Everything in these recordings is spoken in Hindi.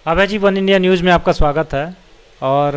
अभय जी, वन इंडिया न्यूज़ में आपका स्वागत है। और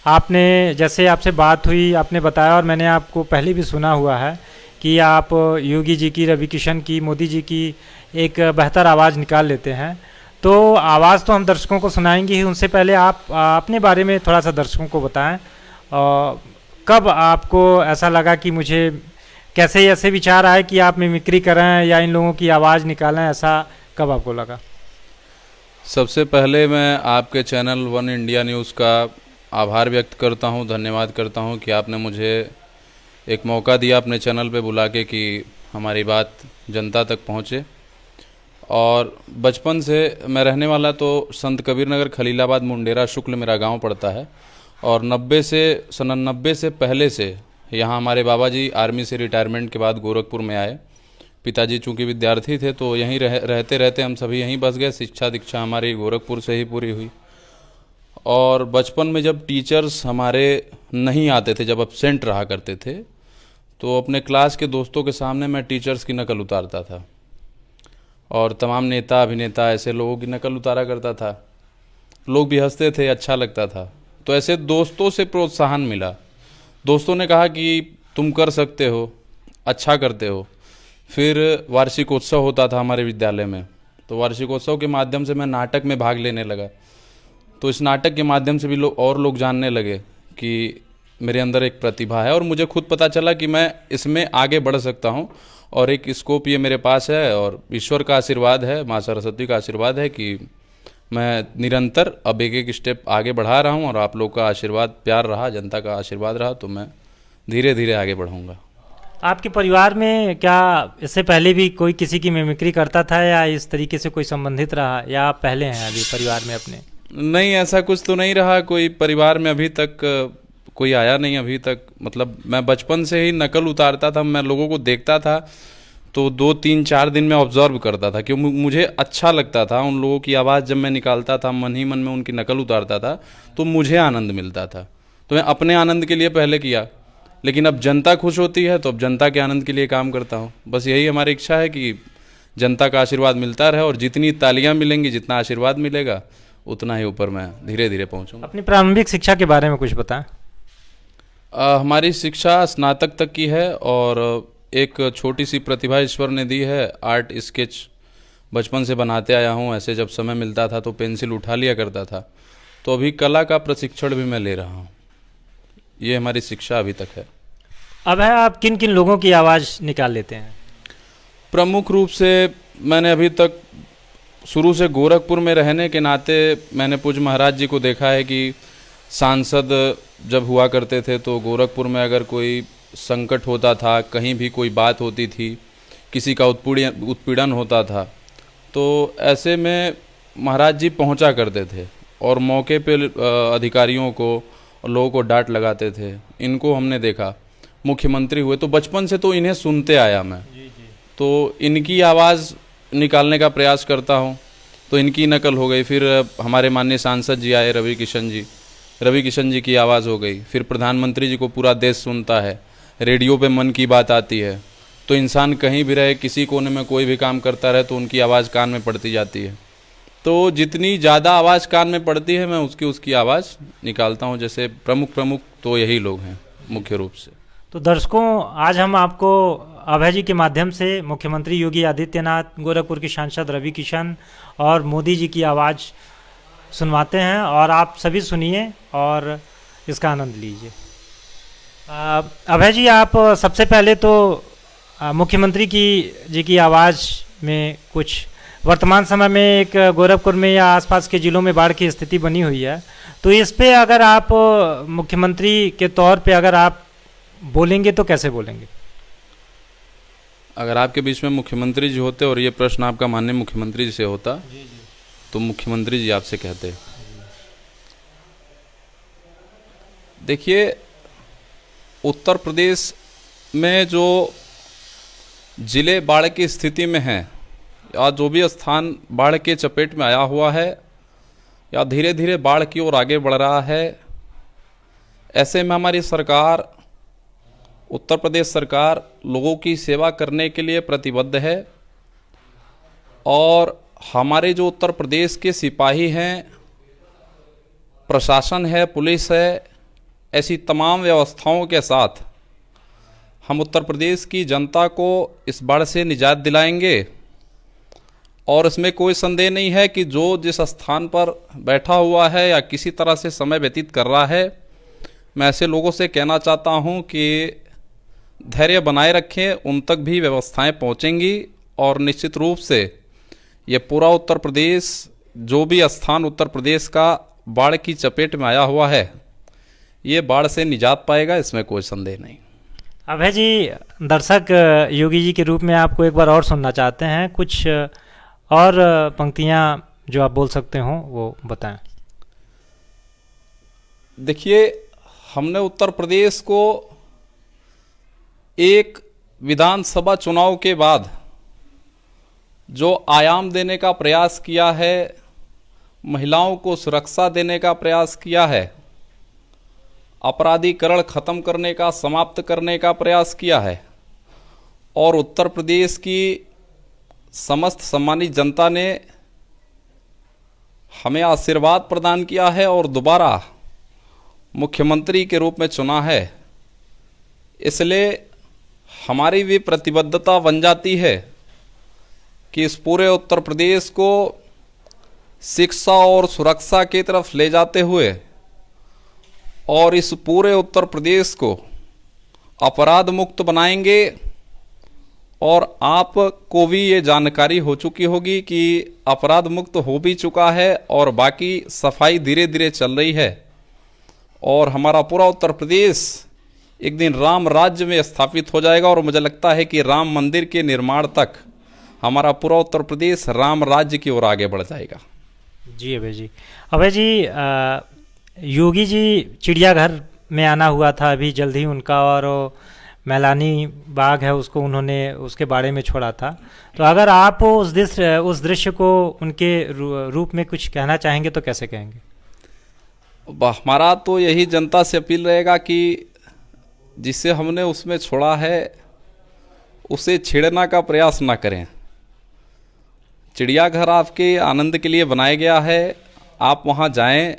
आपने जैसे आपसे बात हुई, आपने बताया और मैंने आपको पहले भी सुना हुआ है कि आप योगी जी की, रवि किशन की, मोदी जी की एक बेहतर आवाज़ निकाल लेते हैं। तो आवाज़ तो हम दर्शकों को सुनाएंगे ही, उनसे पहले आप अपने बारे में थोड़ा सा दर्शकों को बताएं। कब आपको ऐसा लगा कि मुझे कैसे ऐसे विचार आए कि आप मिमिक्री करें या इन लोगों की आवाज़ निकालें, ऐसा कब आपको लगा? सबसे पहले मैं आपके चैनल वन इंडिया न्यूज़ का आभार व्यक्त करता हूं, धन्यवाद करता हूं कि आपने मुझे एक मौका दिया अपने चैनल पे बुला के कि हमारी बात जनता तक पहुंचे। और बचपन से मैं रहने वाला तो संत कबीर नगर खलीलाबाद मुंडेरा शुक्ल मेरा गांव पड़ता है। और 90 से पहले से यहाँ हमारे बाबा जी आर्मी से रिटायरमेंट के बाद गोरखपुर में आए। पिताजी चूँकि विद्यार्थी थे तो यहीं रहते रहते हम सभी यहीं बस गए। शिक्षा दीक्षा हमारी गोरखपुर से ही पूरी हुई। और बचपन में जब टीचर्स हमारे नहीं आते थे, जब एब्सेंट रहा करते थे, तो अपने क्लास के दोस्तों के सामने मैं टीचर्स की नकल उतारता था और तमाम नेता अभिनेता ऐसे लोगों की नकल उतारा करता था। लोग भी हंसते थे, अच्छा लगता था। तो ऐसे दोस्तों से प्रोत्साहन मिला। दोस्तों ने कहा कि तुम कर सकते हो, अच्छा करते हो। फिर वार्षिकोत्सव होता था हमारे विद्यालय में, तो वार्षिकोत्सव के माध्यम से मैं नाटक में भाग लेने लगा। तो इस नाटक के माध्यम से भी लोग जानने लगे कि मेरे अंदर एक प्रतिभा है और मुझे खुद पता चला कि मैं इसमें आगे बढ़ सकता हूं और एक स्कोप ये मेरे पास है। और ईश्वर का आशीर्वाद है, माँ सरस्वती का आशीर्वाद है कि मैं निरंतर अब एक स्टेप आगे बढ़ा रहा हूं। और आप लोग का आशीर्वाद, प्यार रहा, जनता का आशीर्वाद रहा, तो मैं धीरे धीरे आगे बढ़ूंगा। आपके परिवार में क्या इससे पहले भी कोई किसी की मिमिक्री करता था या इस तरीके से कोई संबंधित रहा, या आप पहले हैं अभी परिवार में अपने? नहीं, ऐसा कुछ तो नहीं रहा। कोई परिवार में अभी तक कोई आया नहीं अभी तक। मतलब मैं बचपन से ही नकल उतारता था। मैं लोगों को देखता था तो 2-3-4 दिन में ऑब्जर्व करता था, क्योंकि मुझे अच्छा लगता था। उन लोगों की आवाज़ जब मैं निकालता था, मन ही मन में उनकी नकल उतारता था, तो मुझे आनंद मिलता था। तो मैं अपने आनंद के लिए पहले किया, लेकिन अब जनता खुश होती है तो अब जनता के आनंद के लिए काम करता हूँ। बस यही हमारी इच्छा है कि जनता का आशीर्वाद मिलता रहे और जितनी तालियां मिलेंगी, जितना आशीर्वाद मिलेगा, उतना ही ऊपर मैं धीरे धीरे पहुँचूँगा। अपनी प्रारंभिक शिक्षा के बारे में कुछ बताएं। हमारी शिक्षा स्नातक तक की है और एक छोटी सी प्रतिभा ईश्वर ने दी है। आर्ट स्केच बचपन से बनाते आया हूँ। ऐसे जब समय मिलता था तो पेंसिल उठा लिया करता था। तो अभी कला का प्रशिक्षण भी मैं ले रहा हूँ। ये हमारी शिक्षा अभी तक है। अब है, आप किन किन लोगों की आवाज़ निकाल लेते हैं? प्रमुख रूप से मैंने अभी तक शुरू से गोरखपुर में रहने के नाते मैंने पूज्य महाराज जी को देखा है कि सांसद जब हुआ करते थे तो गोरखपुर में अगर कोई संकट होता था, कहीं भी कोई बात होती थी, किसी का उत्पीड़न होता था, तो ऐसे में महाराज जी पहुंचा करते थे और मौके पे अधिकारियों को और लोगों को डांट लगाते थे। इनको हमने देखा। मुख्यमंत्री हुए तो बचपन से तो इन्हें सुनते आया मैं। तो इनकी आवाज़ निकालने का प्रयास करता हूँ, तो इनकी नकल हो गई। फिर हमारे माननीय सांसद जी आए, रवि किशन जी की आवाज़ हो गई। फिर प्रधानमंत्री जी को पूरा देश सुनता है, रेडियो पे मन की बात आती है, तो इंसान कहीं भी रहे, किसी कोने में कोई भी काम करता रहे, तो उनकी आवाज़ कान में पड़ती जाती है। तो जितनी ज़्यादा आवाज़ कान में पड़ती है मैं उसकी आवाज़ निकालता हूँ। जैसे प्रमुख तो यही लोग हैं मुख्य रूप से। तो दर्शकों, आज हम आपको अभय जी के माध्यम से मुख्यमंत्री योगी आदित्यनाथ, गोरखपुर के सांसद रवि किशन और मोदी जी की आवाज़ सुनवाते हैं, और आप सभी सुनिए और इसका आनंद लीजिए। अभय जी, आप सबसे पहले तो मुख्यमंत्री जी की आवाज़ में कुछ वर्तमान समय में एक गोरखपुर में या आसपास के ज़िलों में बाढ़ की स्थिति बनी हुई है, तो इस पे अगर आप मुख्यमंत्री के तौर पे अगर आप बोलेंगे तो कैसे बोलेंगे? अगर आपके बीच में मुख्यमंत्री जी होते और ये प्रश्न आपका माननीय मुख्यमंत्री जी से होता, तो मुख्यमंत्री जी आपसे कहते, देखिए, उत्तर प्रदेश में जो जिले बाढ़ की स्थिति में हैं, या जो भी स्थान बाढ़ के चपेट में आया हुआ है या धीरे धीरे बाढ़ की ओर आगे बढ़ रहा है, ऐसे में हमारी सरकार, उत्तर प्रदेश सरकार, लोगों की सेवा करने के लिए प्रतिबद्ध है। और हमारे जो उत्तर प्रदेश के सिपाही हैं, प्रशासन है, पुलिस है, ऐसी तमाम व्यवस्थाओं के साथ हम उत्तर प्रदेश की जनता को इस बाढ़ से निजात दिलाएंगे। और इसमें कोई संदेह नहीं है कि जो जिस स्थान पर बैठा हुआ है या किसी तरह से समय व्यतीत कर रहा है, मैं ऐसे लोगों से कहना चाहता हूं कि धैर्य बनाए रखें, उन तक भी व्यवस्थाएं पहुंचेंगी और निश्चित रूप से ये पूरा उत्तर प्रदेश, जो भी स्थान उत्तर प्रदेश का बाढ़ की चपेट में आया हुआ है, ये बाढ़ से निजात पाएगा, इसमें कोई संदेह नहीं। अभय जी, दर्शक योगी जी के रूप में आपको एक बार और सुनना चाहते हैं, कुछ और पंक्तियां जो आप बोल सकते हो वो बताएं। देखिए, हमने उत्तर प्रदेश को एक विधानसभा चुनाव के बाद जो आयाम देने का प्रयास किया है, महिलाओं को सुरक्षा देने का प्रयास किया है, अपराधीकरण खत्म करने का, समाप्त करने का प्रयास किया है, और उत्तर प्रदेश की समस्त सम्मानित जनता ने हमें आशीर्वाद प्रदान किया है और दोबारा मुख्यमंत्री के रूप में चुना है। इसलिए हमारी भी प्रतिबद्धता बन जाती है कि इस पूरे उत्तर प्रदेश को शिक्षा और सुरक्षा की तरफ ले जाते हुए और इस पूरे उत्तर प्रदेश को अपराध मुक्त बनाएंगे। और आपको भी ये जानकारी हो चुकी होगी कि अपराध मुक्त हो भी चुका है और बाकी सफाई धीरे धीरे चल रही है, और हमारा पूरा उत्तर प्रदेश एक दिन राम राज्य में स्थापित हो जाएगा। और मुझे लगता है कि राम मंदिर के निर्माण तक हमारा पूरा उत्तर प्रदेश राम राज्य की ओर आगे बढ़ जाएगा। जी अभय जी। अभय जी, योगी जी चिड़ियाघर में आना हुआ था अभी जल्द ही उनका, और मैलानी बाग है उसको उन्होंने उसके बारे में छोड़ा था। तो अगर आप उस दृश्य को उनके रूप में कुछ कहना चाहेंगे तो कैसे कहेंगे? हमारा तो यही जनता से अपील रहेगा कि जिसे हमने उसमें छोड़ा है उसे छेड़ना का प्रयास ना करें। चिड़ियाघर आपके आनंद के लिए बनाया गया है, आप वहाँ जाएं,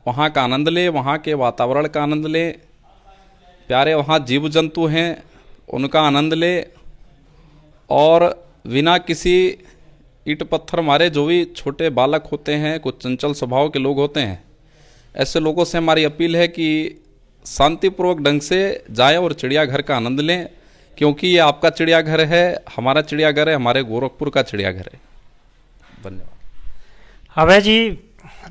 वहाँ का आनंद लें, वहाँ के वातावरण का आनंद लें, प्यारे वहाँ जीव जंतु हैं उनका आनंद लें, और बिना किसी ईंट पत्थर मारे जो भी छोटे बालक होते हैं, कुछ चंचल स्वभाव के लोग होते हैं, ऐसे लोगों से हमारी अपील है कि शांतिपूर्वक ढंग से जाएं और चिड़ियाघर का आनंद लें, क्योंकि ये आपका चिड़ियाघर है, हमारा चिड़ियाघर है, हमारे गोरखपुर का चिड़ियाघर है। धन्यवाद। अभय जी,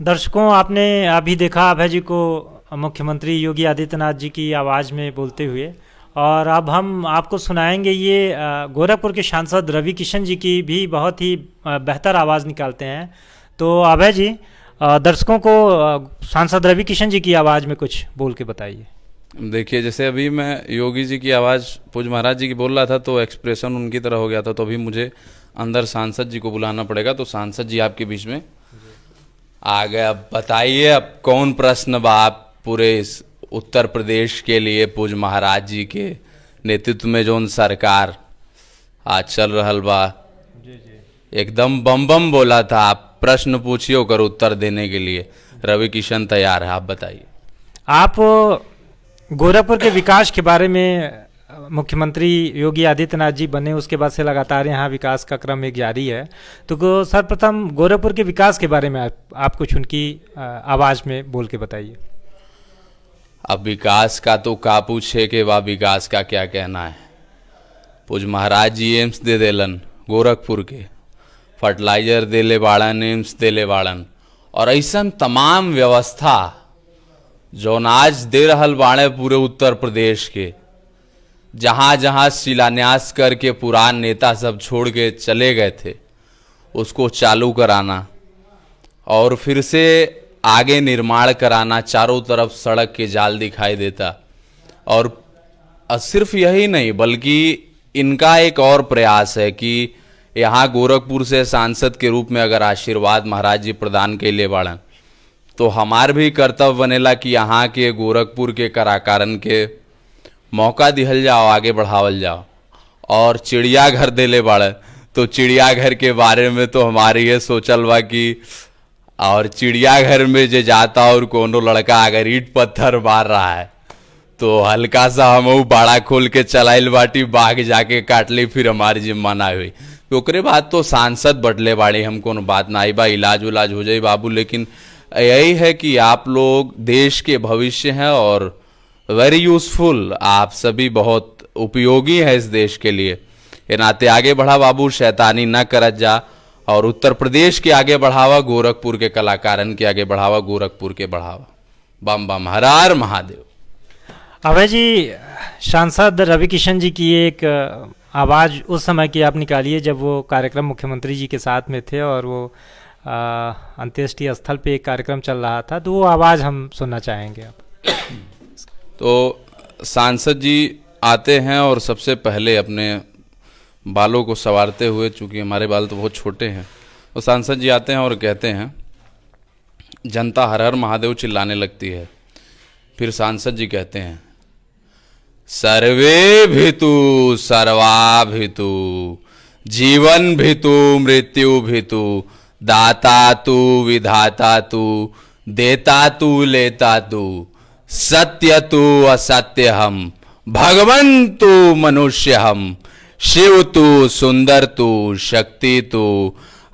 दर्शकों आपने अभी देखा अभय जी को मुख्यमंत्री योगी आदित्यनाथ जी की आवाज़ में बोलते हुए, और अब हम आपको सुनाएंगे ये गोरखपुर के सांसद रवि किशन जी की भी बहुत ही बेहतर आवाज़ निकालते हैं। तो अभय जी, दर्शकों को सांसद रवि किशन जी की आवाज़ में कुछ बोल के बताइए। देखिए, जैसे अभी मैं योगी जी की आवाज़ पूज महाराज जी की बोल रहा था तो एक्सप्रेशन उनकी तरह हो गया था, तो अभी मुझे अंदर सांसद जी को बुलाना पड़ेगा। तो सांसद जी आपके बीच में आ गए। अब बताइए, अब कौन प्रश्न बा आप पूरे इस उत्तर प्रदेश के लिए पूज महाराज जी के नेतृत्व में जो सरकार आज चल रहल बा, एकदम बम बम बोला था। आप प्रश्न पूछिए, होकर उत्तर देने के लिए रवि किशन तैयार है। आप बताइए। आप गोरखपुर के विकास के बारे में, मुख्यमंत्री योगी आदित्यनाथ जी बने उसके बाद से लगातार यहाँ विकास का क्रम एक जारी है, तो सर्वप्रथम गोरखपुर के विकास के बारे में आप कुछ उनकी आवाज़ में बोल के बताइए। अब विकास का तो का पूछे के बा, विकास का क्या कहना है। पूज महाराज जी एम्स दे देलन गोरखपुर के, फर्टिलाइजर देले बाड़न, एम्स देले बाड़न, और ऐसा तमाम व्यवस्था जो आज दे रहल बाड़े पूरे उत्तर प्रदेश के, जहाँ जहाँ शिलान्यास करके पुरान नेता सब छोड़ के चले गए थे उसको चालू कराना और फिर से आगे निर्माण कराना। चारों तरफ सड़क के जाल दिखाई देता। और सिर्फ यही नहीं, बल्कि इनका एक और प्रयास है कि यहाँ गोरखपुर से सांसद के रूप में अगर आशीर्वाद महाराज जी प्रदान के लिए बाड़न, तो हमार भी कर्तव्य बनेला कि यहाँ के गोरखपुर के कलाकारन के मौका दिहल जाओ, आगे बढ़ावल जाओ। और चिड़ियाघर देले बाड़े तो चिड़ियाघर के बारे में तो हमारे ये सोचल बा कि और चिड़ियाघर में जे जाता और कोनो लड़का अगर ईंट पत्थर मार रहा है तो हल्का सा हम बाड़ा खोल के चलाइल बाटी, बाघ जाके काट ली, फिर हमारी जिम्मा ना हुई। ओकरे बाद तो सांसद बढ़ले बाड़े, हम कोनो बात ना आई बा, इलाज उलाज हो जाए बाबू। लेकिन यही है कि आप लोग देश के भविष्य हैं और वेरी यूजफुल, आप सभी बहुत उपयोगी हैं इस देश के लिए। ये नाते आगे बढ़ा बाबू, शैतानी न करत जा, और उत्तर प्रदेश के आगे बढ़ावा, गोरखपुर के कलाकारन के आगे बढ़ावा, गोरखपुर के बढ़ावा। बम बम, हर हर महादेव। अभय जी, सांसद रवि किशन जी की एक आवाज़ उस समय की आप निकालिए जब वो कार्यक्रम मुख्यमंत्री जी के साथ में थे और वो अंत्येष्टि स्थल पे एक कार्यक्रम चल रहा था, तो वो आवाज़ हम सुनना चाहेंगे आप। तो सांसद जी आते हैं और सबसे पहले अपने बालों को संवारते हुए, चूंकि हमारे बाल तो बहुत छोटे हैं, तो सांसद जी आते हैं और कहते हैं, जनता हर हर महादेव चिल्लाने लगती है। फिर सांसद जी कहते हैं, सर्वे भितु सर्वा भितु, जीवन भितु मृत्यु भितु, दाता तू विधाता तू, देता तू लेता तू, सत्य तू असत्य हम, भगवन तू मनुष्य हम, शिव तू सुंदर तू, शक्ति तू,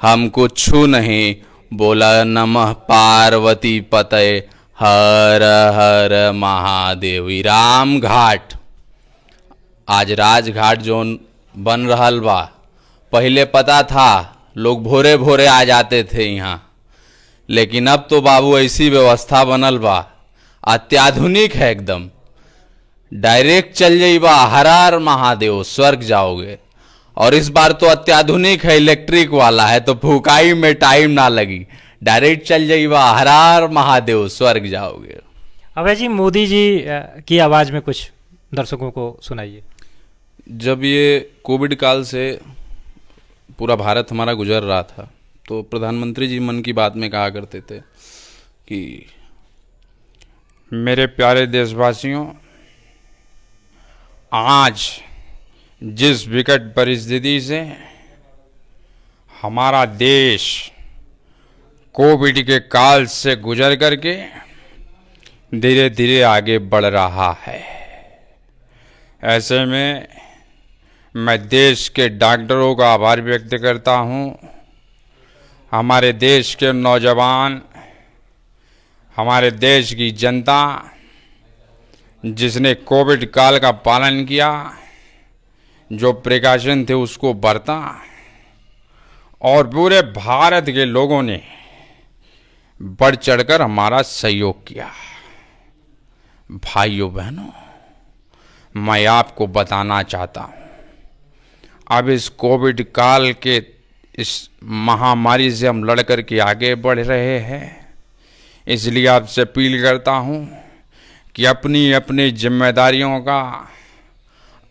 हम कुछ नहीं, बोला नमः पार्वती पतये, हर हर महादेव। राम घाट आज राजघाट जोन बन रहल बा, पहले पता था लोग भोरे भोरे आ जाते थे यहाँ, लेकिन अब तो बाबू ऐसी व्यवस्था बनल बा, अत्याधुनिक है एकदम, डायरेक्ट चल जाइबा, हर हर महादेव, स्वर्ग जाओगे। और इस बार तो अत्याधुनिक है, इलेक्ट्रिक वाला है, तो फुकाई में टाइम ना लगी, डायरेक्ट चल जाइबा, हर हर महादेव, स्वर्ग जाओगे। अभय जी, मोदी जी की आवाज़ में कुछ दर्शकों को सुनाइए। जब ये कोविड काल से पूरा भारत हमारा गुजर रहा था, तो प्रधानमंत्री जी मन की बात में कहा करते थे कि मेरे प्यारे देशवासियों, आज जिस विकट परिस्थिति से हमारा देश कोविड के काल से गुजर करके धीरे धीरे आगे बढ़ रहा है, ऐसे में मैं देश के डॉक्टरों का आभार व्यक्त करता हूं, हमारे देश के नौजवान, हमारे देश की जनता जिसने कोविड काल का पालन किया, जो प्रिकॉशन थे उसको बरता, और पूरे भारत के लोगों ने बढ़ चढ़कर हमारा सहयोग किया। भाइयों बहनों, मैं आपको बताना चाहता हूँ, अब इस कोविड काल के इस महामारी से हम लड़ कर के आगे बढ़ रहे हैं, इसलिए आपसे अपील करता हूँ कि अपनी अपनी जिम्मेदारियों का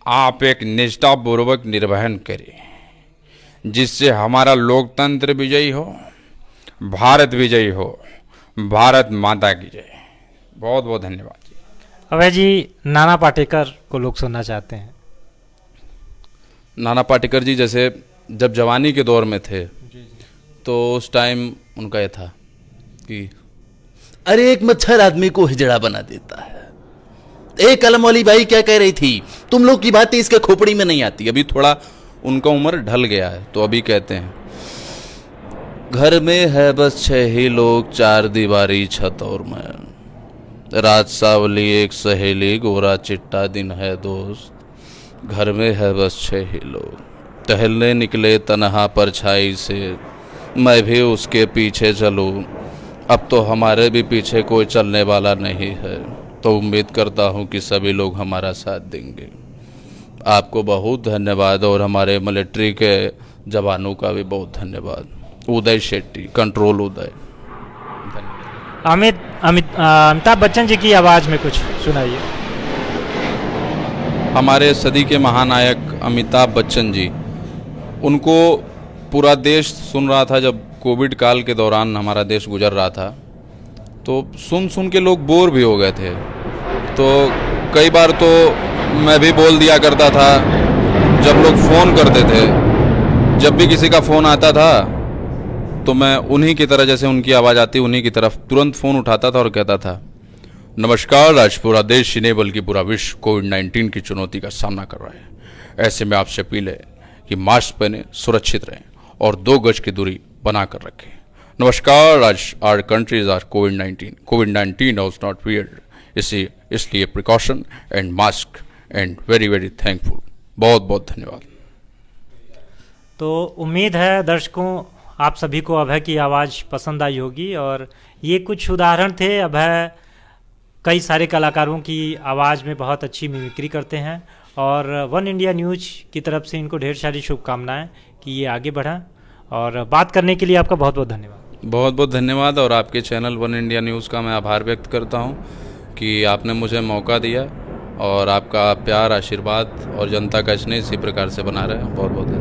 आप एक निष्ठापूर्वक निर्वहन करें, जिससे हमारा लोकतंत्र विजयी हो, भारत विजयी हो, भारत माता की जय। बहुत बहुत धन्यवाद जी। अभय जी, नाना पाटेकर को लोग सुनना चाहते हैं। नाना पाटेकर जी जैसे जब जवानी के दौर में थे, तो उस टाइम उनका यह था कि अरे एक मच्छर आदमी को हिजड़ा बना देता है। एक कलम वाली बाई क्या कह रही थी, तुम लोग की बातें इसके खोपड़ी में नहीं आती। अभी थोड़ा उनका उम्र ढल गया है, तो अभी कहते हैं, घर में है बस 6 ही लोग, 4 दीवारी छत और मैं, रात सावली एक सहेली, गोरा चिट्टा दिन है दोस्त, घर में है बस 6 ही लोग, टहलने निकले तन्हा परछाई से, मैं भी उसके पीछे चलूं, अब तो हमारे भी पीछे कोई चलने वाला नहीं है, तो उम्मीद करता हूं कि सभी लोग हमारा साथ देंगे। आपको बहुत धन्यवाद, और हमारे मिलिट्री के जवानों का भी बहुत धन्यवाद। उदय शेट्टी, कंट्रोल उदय। अमिताभ बच्चन जी की आवाज़ में कुछ सुनाइए। हमारे सदी के महानायक अमिताभ बच्चन जी, उनको पूरा देश सुन रहा था। जब कोविड काल के दौरान हमारा देश गुजर रहा था, तो सुन सुन के लोग बोर भी हो गए थे। तो कई बार तो मैं भी बोल दिया करता था, जब लोग फ़ोन करते थे जब भी किसी का फ़ोन आता था तो मैं उन्हीं की तरह, जैसे उनकी आवाज़ आती उन्हीं की तरफ तुरंत फ़ोन उठाता था और कहता था, नमस्कार, आज पूरा देश ही नहीं बल्कि पूरा विश्व कोविड-19 की चुनौती का सामना कर रहा है। ऐसे में आपसे अपील है कि मास्क पहने, सुरक्षित रहें और 2 गज की दूरी बना कर रखें। नमस्कार, आज आवर कंट्रीज आर कोविड-19 वाज नॉट वियर्ड, इसलिए precaution and mask and very very thankful. बहुत बहुत धन्यवाद। तो उम्मीद है दर्शकों आप सभी को अभय की आवाज़ पसंद आई होगी। और ये कुछ उदाहरण थे। अभय कई सारे कलाकारों की आवाज़ में बहुत अच्छी मिमिक्री करते हैं और वन इंडिया न्यूज़ की तरफ से इनको ढेर सारी शुभकामनाएं कि ये आगे बढ़ें। और बात करने के लिए आपका बहुत बहुत धन्यवाद। बहुत बहुत धन्यवाद। और आपके चैनल वन इंडिया न्यूज़ का मैं आभार व्यक्त करता हूं कि आपने मुझे मौका दिया और आपका प्यार, आशीर्वाद और जनता का स्नेह इसी प्रकार से बना रहे। बहुत बहुत धन्यवाद।